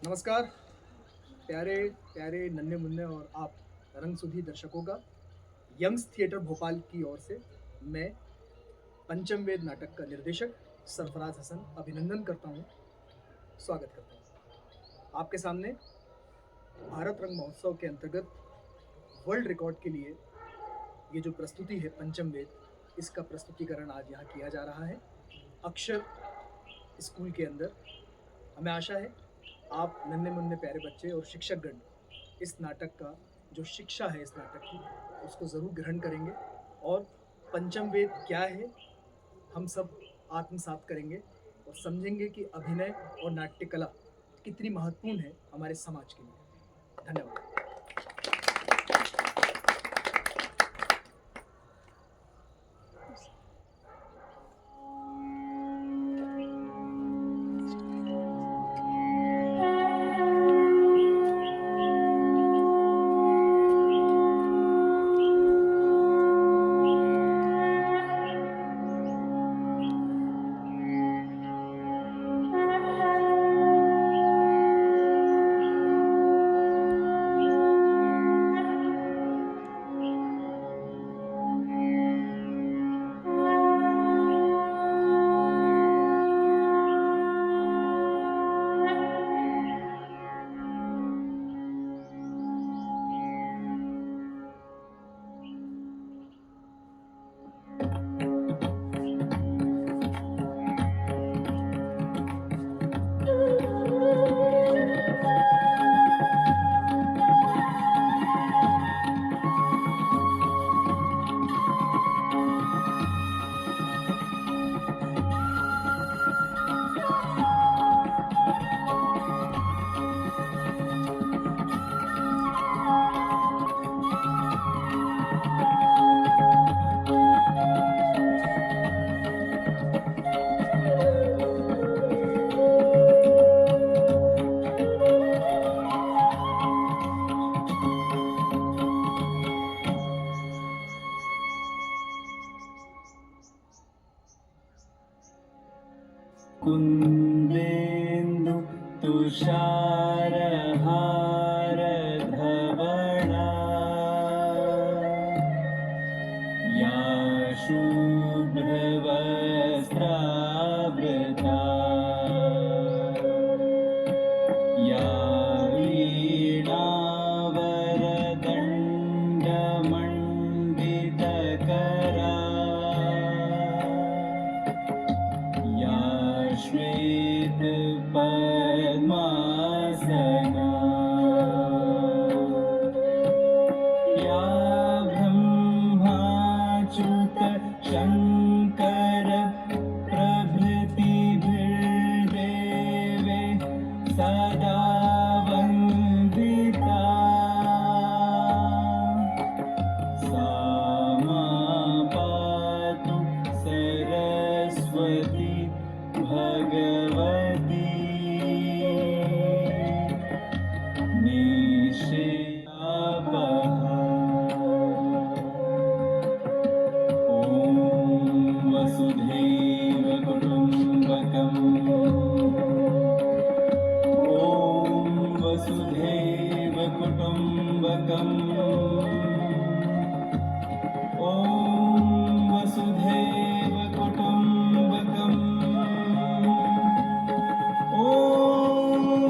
नमस्कार प्यारे प्यारे नन्हे मुन्ने और आप रंगसुधी दर्शकों का यंग्स थिएटर भोपाल की ओर से मैं पंचम वेद नाटक का निर्देशक सरफराज हसन अभिनंदन करता हूँ, स्वागत करता हूँ आपके सामने। भारत रंग महोत्सव के अंतर्गत वर्ल्ड रिकॉर्ड के लिए ये जो प्रस्तुति है पंचम वेद, इसका प्रस्तुतिकरण आज यहाँ किया जा रहा है अक्षर स्कूल के अंदर। हमें आशा है आप नन्हे मुन्ने प्यारे बच्चे और शिक्षकगण इस नाटक का जो शिक्षा है इस नाटक की उसको ज़रूर ग्रहण करेंगे और पंचम वेद क्या है हम सब आत्मसात करेंगे और समझेंगे कि अभिनय और नाट्य कला कितनी महत्वपूर्ण है हमारे समाज के लिए। धन्यवाद। कुन्देन्दु तुषारहार धवला या शुभ्रवस्त्रावृता या वीणावरदण्डमण्डितकरा या श्वेतपद्मासना या ब्रह्माच्युत शङ्कर प्रभृतिभिर्देवे सदा वन्दिता सा मा पातु सरस्वती भगवती निषेधापहा। ॐ वसुधैव कुटुम्बकम् ॐ वसुधैव कुटुम्बकम् ॐ वसुधैव कुटुम्बकम् ॐ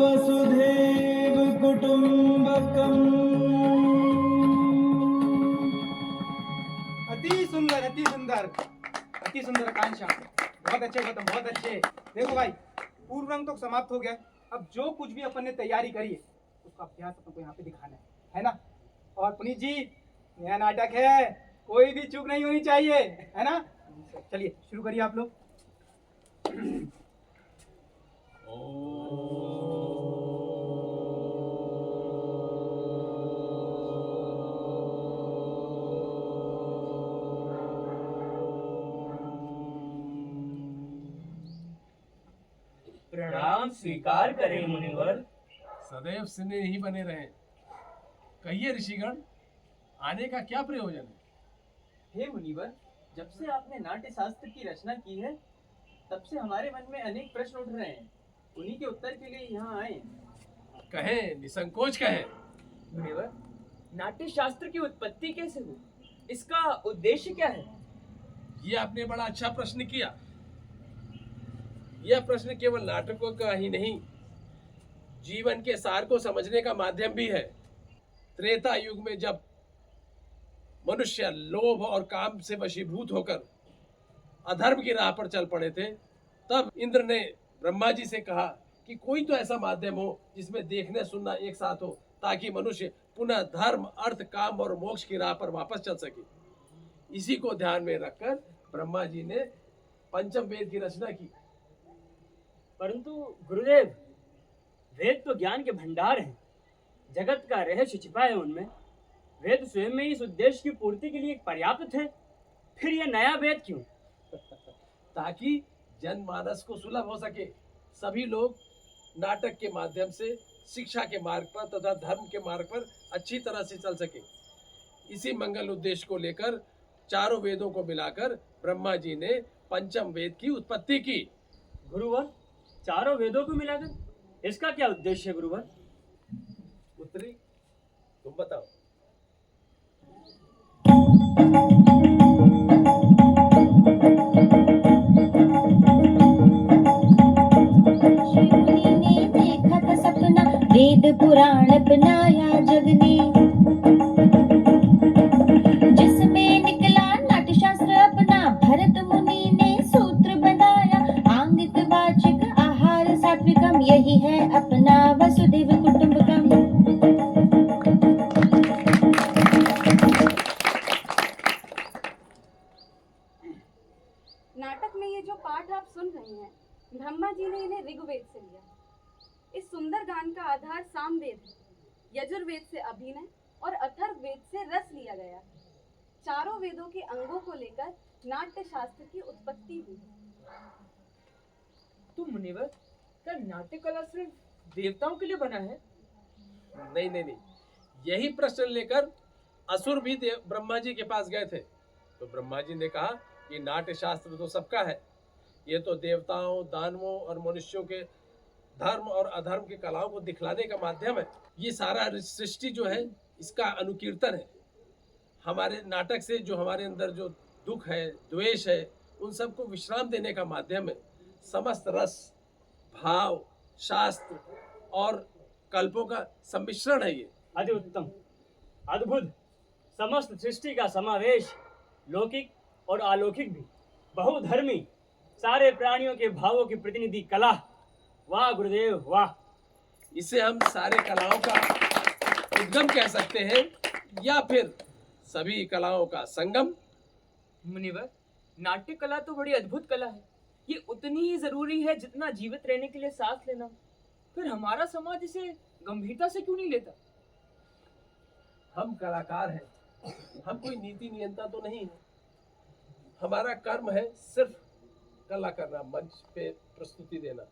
वसुधैव कुटुम्बकम्। अति सुंदर आकांक्षा, बहुत अच्छे खत्म, बहुत अच्छे। देखो भाई, पूर्व रंग तो समाप्त हो गया। अब जो कुछ भी अपन ने तैयारी करी है उसका अभ्यास अपन को यहाँ पे दिखाना है ना। और पुनीत जी, नया नाटक है, कोई भी चूक नहीं होनी चाहिए, है ना। चलिए शुरू करिए आप लोग। प्रणाम स्वीकार करें मुनिवर। सदैव सिने ही बने रहें। कहिए ऋषिगण, आने का क्या प्रयोजन है? हे मुनिवर, जब से आपने नाट्य शास्त्र की रचना की है तब से हमारे मन में अनेक प्रश्न उठ रहे हैं। उन्हीं के उत्तर के लिए यहाँ आए हैं। कहें, निसंकोच कहें। मुनिवर, नाट्य शास्त्र की उत्पत्ति कैसे हुई? इसका उद्देश्य क्या है? ये आपने बड़ा अच्छा प्रश्न किया। यह प्रश्न केवल नाटकों का ही नहीं, जीवन के सार को समझने का माध्यम भी है। त्रेता युग में जब मनुष्य लोभ और काम से वशीभूत होकर अधर्म की राह पर चल पड़े थे, तब इंद्र ने ब्रह्मा जी से कहा कि कोई तो ऐसा माध्यम हो जिसमें देखने सुनना एक साथ हो, ताकि मनुष्य पुनः धर्म, अर्थ, काम और मोक्ष की राह पर वापस चल सके। इसी को ध्यान में रखकर ब्रह्मा जी ने पंचम वेद की रचना की। परंतु गुरुदेव, वेद तो ज्ञान के भंडार हैं, जगत का रहस्य छिपा है उनमें। वेद स्वयं में इस उद्देश्य की पूर्ति के लिए पर्याप्त थे, फिर यह नया वेद क्यों? ताकि जनमानस को सुलभ हो सके, सभी लोग नाटक के माध्यम से शिक्षा के मार्ग पर तथा धर्म के मार्ग पर अच्छी तरह से चल सके। इसी मंगल उद्देश्य को लेकर चारों वेदों को मिलाकर ब्रह्मा जी ने पंचम वेद की उत्पत्ति की। गुरुवर, चारों वेदों को मिलाकर इसका क्या उद्देश्य है गुरुवर? पुत्री, तुम बताओ। देखा था सपना, वेद पुराण अपनाया जग ने, जिसमें निकला नाट्यशास्त्र अपना। भरत मुनि ने सूत्र बनाया, आंगिक वाचिक आहार सात्विकम, यही है अपना वसुदेव कुटुंबकम। नाटक में ये जो पाठ आप सुन रहे हैं, ब्रह्मा जी ने इन्हें ऋग्वेद से लिया। इस सुंदर गान का आधार सामवेद है, यजुर्वेद से अभिनय और अथर्ववेद से रस लिया गया। चारों वेदों के अंगों को लेकर नाट्य शास्त्र की उत्पत्ति हुई। तो मुनिवर, क्या नाट्य कला सिर्फ देवताओं के लिए बना है? नहीं नहीं नहीं, यही प्रश्न लेकर असुर भी ब्रह्मा जी के पास गए थे। तो ब्रह्मा जी ने कहा कि नाट्य शास्त्र तो सबका है, ये तो देवताओं, दानवों और मनुष्यों के धर्म और अधर्म की कलाओं को दिखलाने का माध्यम है। ये सारा सृष्टि जो है इसका अनुकीर्तन है। हमारे नाटक से जो हमारे अंदर जो दुख है, द्वेष है, उन सबको विश्राम देने का माध्यम है। समस्त रस, भाव, शास्त्र और कल्पों का सम्मिश्रण है ये। अति उत्तम, अद्भुत, समस्त सृष्टि का समावेश, लौकिक और अलौकिक भी, बहुधर्मी, सारे प्राणियों के भावों की प्रतिनिधि कला। वाह गुरुदेव वाह! इसे हम सारे कलाओं का उद्गम कह सकते हैं, या फिर सभी कलाओं का संगम। मुनिवर, नाट्य कला तो बड़ी अद्भुत कला है। ये उतनी ही जरूरी है जितना जीवित रहने के लिए सांस लेना। फिर हमारा समाज इसे गंभीरता से क्यों नहीं लेता? हम कलाकार हैं, हम कोई नीति नियंता तो नहीं है। हमारा कर्म है सिर्फ कला करना, मंच पे प्रस्तुति देना।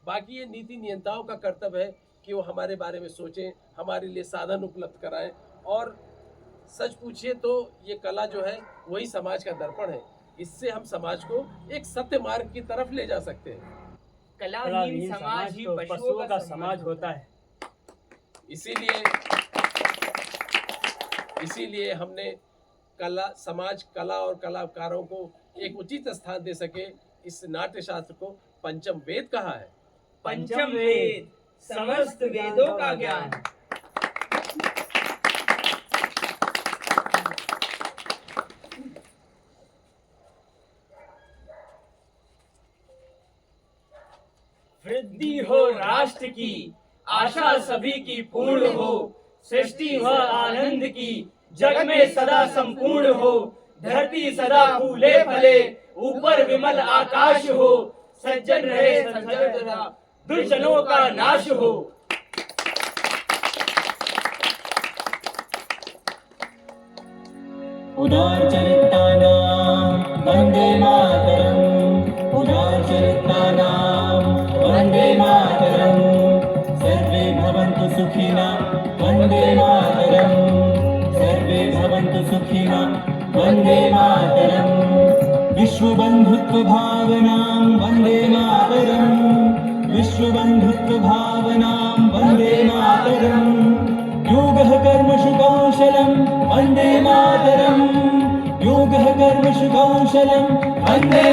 बाकी ये नीति नियंताओं का कर्तव्य है कि वो हमारे बारे में सोचें, हमारे लिए साधन उपलब्ध कराएं। और सच पूछिए तो ये कला जो है वही समाज का दर्पण है। इससे हम समाज को एक सत्य मार्ग की तरफ ले जा सकते हैं। कलाहीन समाज ही तो पशुओं का समाज होता है। इसीलिए हमने कला, समाज, कला और कलाकारों को एक उचित स्थान दे सके, इस नाट्य शास्त्र को पंचम वेद कहा है। पंचम वेद, समस्त वेदों का ज्ञान। वृद्धि हो राष्ट्र की, आशा सभी की पूर्ण हो, सृष्टि व आनंद की, जग में सदा संपूर्ण हो, धरती सदा फूले फले, ऊपर विमल आकाश हो, सज्जन रहे सदा, दुर्जनों का नाश हो। उदारचरितानां वन्दे मातरम्, उदारचरितानां वन्दे मातरम्, सर्वे भवन्तु सुखिनः वन्दे मातरम्, सर्वे भवन्तु सुखिनः वन्दे मातरम्, विश्वबन्धुत्व भावनां वन्दे मातरम्, विश्वबन्धुत्व भावनां वन्दे मातरम्। मातरम् योगः कर्मसु कौशलम् वन्दे मातरम् योगः कर्मसु कौशलम् वन्दे